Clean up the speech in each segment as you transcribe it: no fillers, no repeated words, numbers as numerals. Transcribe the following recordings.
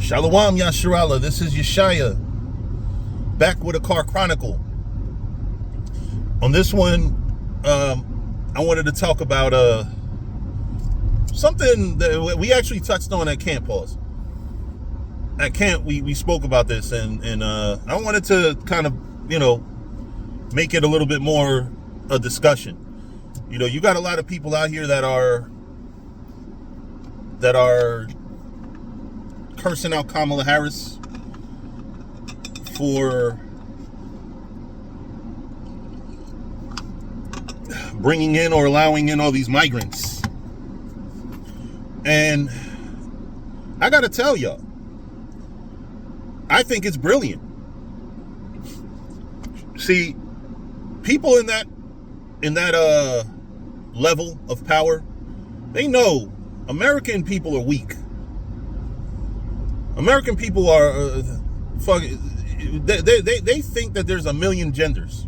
Shalom Yasharallah, this is Yeshaya, back with a car chronicle. On this one, I wanted to talk about something that we actually touched on at camp. Pause. At camp, we spoke about this, and I wanted to kind of, make it a little bit more a discussion. You got a lot of people out here that are cursing out Kamala Harris for bringing in or allowing in all these migrants. And I gotta tell y'all, I think it's brilliant. See, people in that level of power, they know American people are weak. American people are they think that there's a million genders.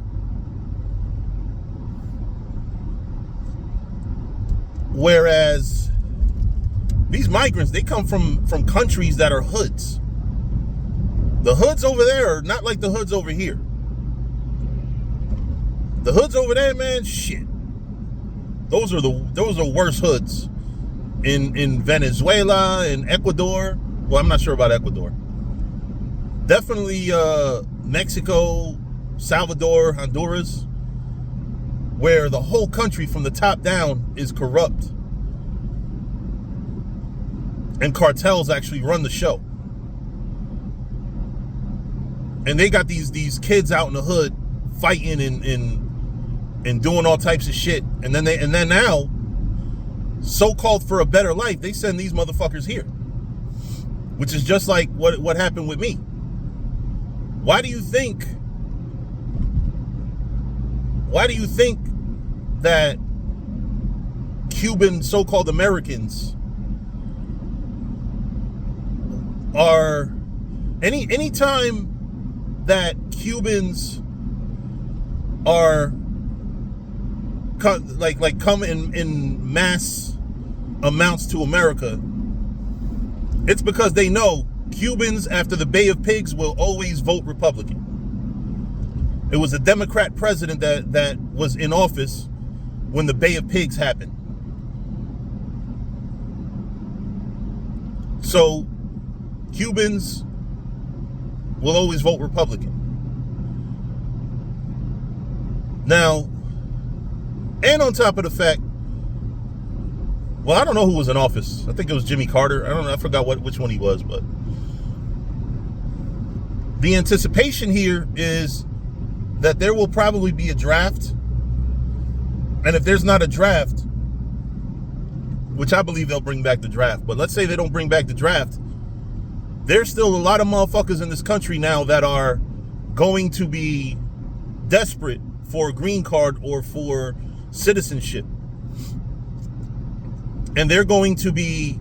Whereas these migrants, they come from countries that are hoods. The hoods over there are not like the hoods over here. The hoods over there, man, shit. Those are worse hoods. In Venezuela and Ecuador. Well, I'm not sure about Ecuador. Definitely Mexico, Salvador, Honduras, where the whole country from the top down is corrupt. And cartels actually run the show. And they got these kids out in the hood fighting and doing all types of shit. And then now, so-called for a better life, they send these motherfuckers here. Which is just like what happened with me. Why do you think that Cuban so-called Americans are anytime that Cubans are come in mass amounts to America, it's because they know Cubans, after the Bay of Pigs, will always vote Republican. It was a Democrat president that was in office when the Bay of Pigs happened. So Cubans will always vote Republican. Now, and on top of the fact, well, I don't know who was in office. I think it was Jimmy Carter. I forgot which one he was, but the anticipation here is that there will probably be a draft. And if there's not a draft, which I believe they'll bring back the draft, but let's say they don't bring back the draft, there's still a lot of motherfuckers in this country now that are going to be desperate for a green card or for citizenship. And they're going to be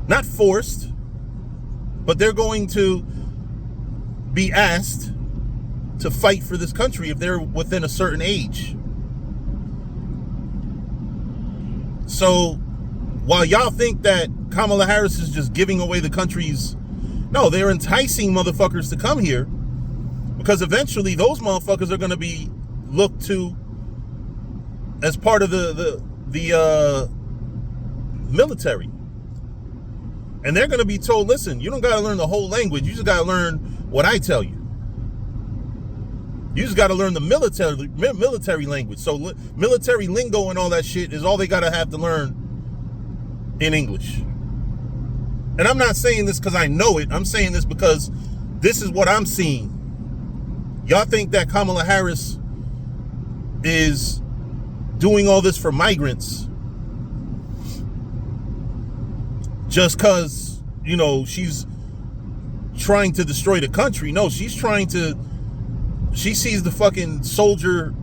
not forced, but they're going to be asked to fight for this country if they're within a certain age. So while y'all think that Kamala Harris is just giving away the country's, no, they're enticing motherfuckers to come here. Because eventually those motherfuckers are going to be looked to as part of the military. And they're going to be told, listen, you don't got to learn the whole language. You just got to learn what I tell you. You just got to learn the military language. So military lingo and all that shit is all they got to have to learn in English. And I'm not saying this because I know it. I'm saying this because this is what I'm seeing. Y'all think that Kamala Harris is doing all this for migrants just because, she's trying to destroy the country. No, she sees the fucking soldier.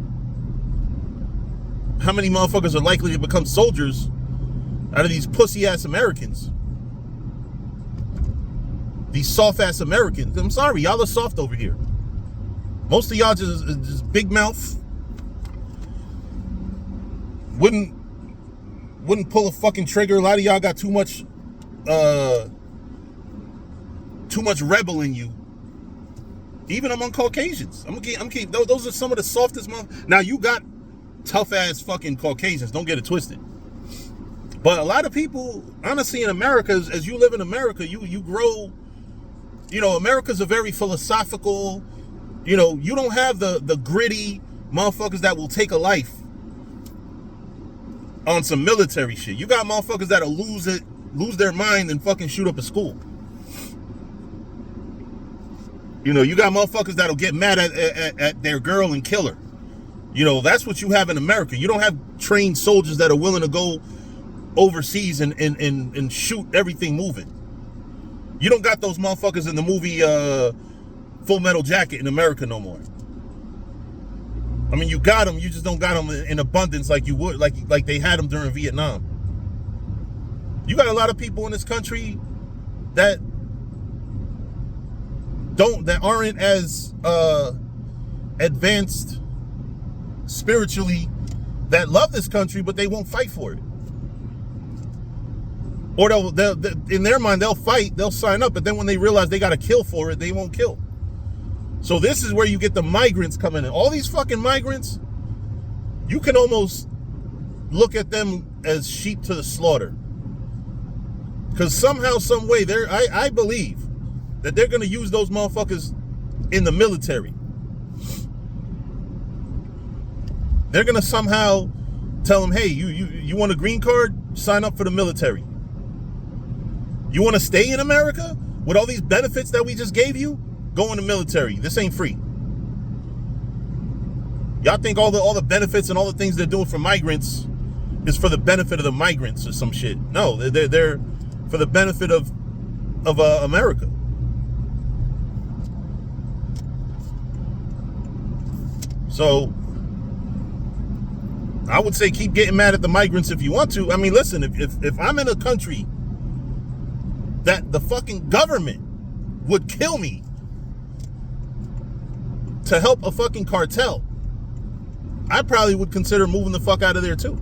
How many motherfuckers are likely to become soldiers out of these pussy-ass Americans? These soft-ass Americans. I'm sorry, y'all are soft over here. Most of y'all just big mouth. Wouldn't wouldn't pull a fucking trigger. A lot of y'all got too much rebel in you. Even among Caucasians. I'm gonna keep those are some of the softest Now you got tough ass fucking Caucasians, don't get it twisted. But a lot of people, honestly, in America, as you live in America, you grow, America's a very philosophical, you don't have the gritty motherfuckers that will take a life on some military shit. You got motherfuckers that'll lose their mind and fucking shoot up a school. You got motherfuckers that'll get mad at their girl and kill her. That's what you have in America. You don't have trained soldiers that are willing to go overseas and shoot everything moving. You don't got those motherfuckers in the movie Full Metal Jacket in America no more. I mean, you got them, you just don't got them in abundance like you would, like they had them during Vietnam. You got a lot of people in this country that aren't as advanced spiritually, that love this country, but they won't fight for it. Or they'll in their mind, they'll fight, they'll sign up, but then when they realize they got to kill for it, they won't kill. So this is where you get the migrants coming in. All these fucking migrants, you can almost look at them as sheep to the slaughter. Because somehow, some way, I believe that they're going to use those motherfuckers in the military. They're going to somehow tell them, hey, you want a green card? Sign up for the military. You want to stay in America with all these benefits that we just gave you? Go in the military. This ain't free. Y'all think all the benefits and all the things they're doing for migrants is for the benefit of the migrants or some shit. No, they're for the benefit of America. So I would say keep getting mad at the migrants if you want to. I mean, listen, if I'm in a country that the fucking government would kill me to help a fucking cartel, I probably would consider moving the fuck out of there too.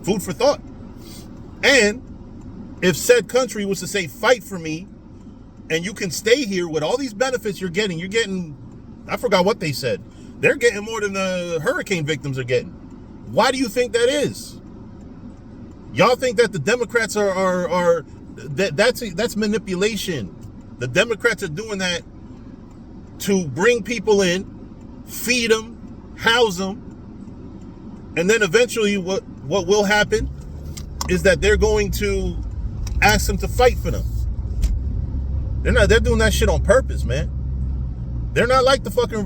Food for thought. And if said country was to say, fight for me, and you can stay here with all these benefits you're getting, I forgot what they said. They're getting more than the hurricane victims are getting. Why do you think that is? Y'all think that the Democrats that's manipulation. The Democrats are doing that to bring people in, feed them, house them, and then eventually what will happen is that they're going to ask them to fight for them. They're doing that shit on purpose, man. They're not like the fucking,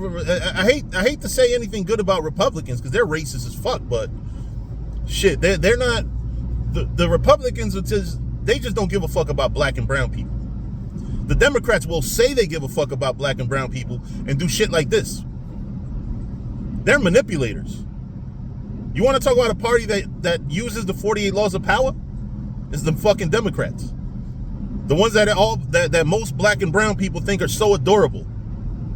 I hate to say anything good about Republicans because they're racist as fuck, but shit, they're not, the Republicans they just don't give a fuck about black and brown people. The Democrats will say they give a fuck about black and brown people and do shit like this. They're manipulators. You want to talk about a party that uses the 48 laws of power? It's the fucking Democrats. The ones that most black and brown people think are so adorable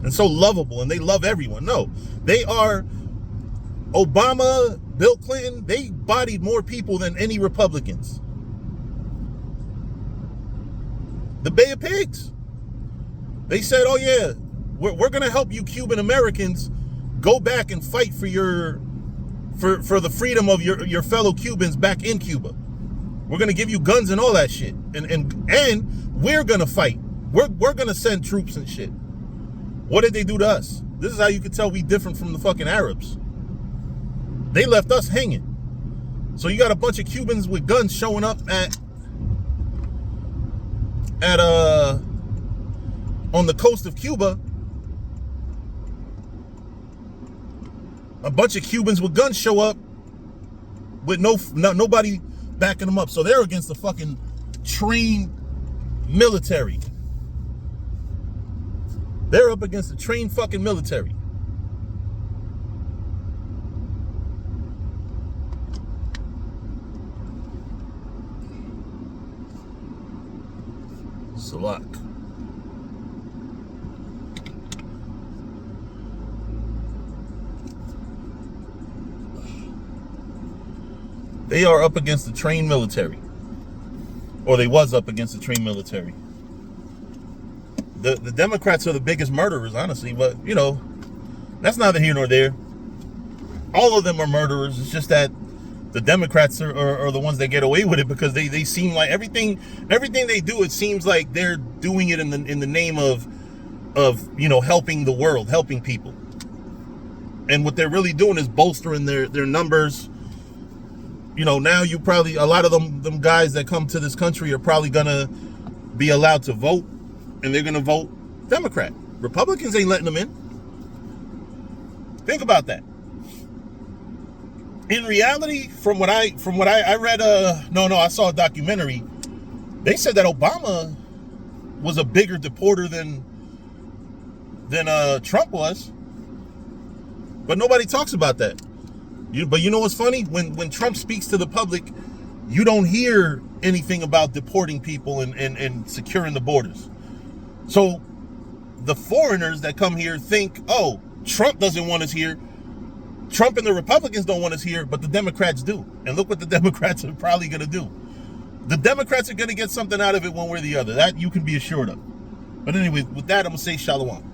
and so lovable and they love everyone. No, they are Obama, Bill Clinton, they bodied more people than any Republicans. The Bay of Pigs. They said, oh yeah, we're going to help you Cuban Americans go back and fight for for the freedom of your fellow Cubans back in Cuba. We're going to give you guns and all that shit. And we're going to fight. We're going to send troops and shit. What did they do to us? This is how you can tell we different from the fucking Arabs. They left us hanging. So you got a bunch of Cubans with guns showing up on the coast of Cuba. A bunch of Cubans with guns show up with nobody backing them up. So they're against the fucking trained military. They're up against the trained fucking military. Salak. They are up against the trained military. Or they was up against the trained military. The Democrats are the biggest murderers, honestly, but, you know, that's neither here nor there. All of them are murderers. It's just that the Democrats are the ones that get away with it because they seem like everything they do, it seems like they're doing it in the name of you know, helping the world, helping people. And what they're really doing is bolstering their numbers. You know, now you probably, a lot of them guys that come to this country are probably gonna be allowed to vote, and they're gonna vote Democrat. Republicans ain't letting them in. Think about that. In reality, from what I read, I saw a documentary. They said that Obama was a bigger deporter than Trump was, but nobody talks about that. But you know what's funny? When Trump speaks to the public, you don't hear anything about deporting people and securing the borders. So the foreigners that come here think, oh, Trump doesn't want us here. Trump and the Republicans don't want us here, but the Democrats do. And look what the Democrats are probably going to do. The Democrats are going to get something out of it one way or the other. That you can be assured of. But anyway, with that, I'm going to say shalom.